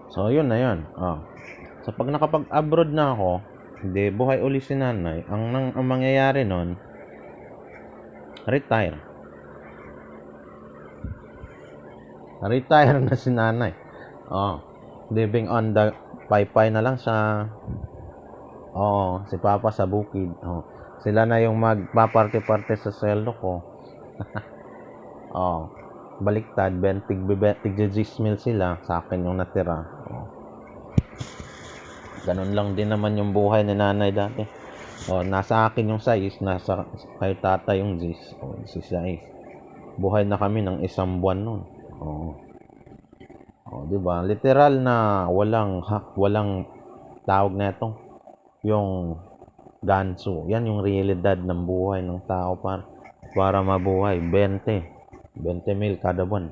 So, yun na yun. So, pag nakapag-abroad na ako, hindi, buhay uli si nanay. Ang mangyayari nun, retire. Retire na si nanay. Living on the paypay na lang sa si papa sa bukid. Sila na yung magpaparte-parte sa sweldo ko. Baliktad, tig-10,000 sila, sa akin yung natira. Ganun lang din naman yung buhay ni nanay dati. Nasa akin yung size, nasa kay tata yung si size. Buhay na kami ng isang buwan nun. Di ba? Literal na walang tawag na ito. Yung ganso. Yan yung realidad ng buhay ng tao para mabuhay. 20 mil kada buwan.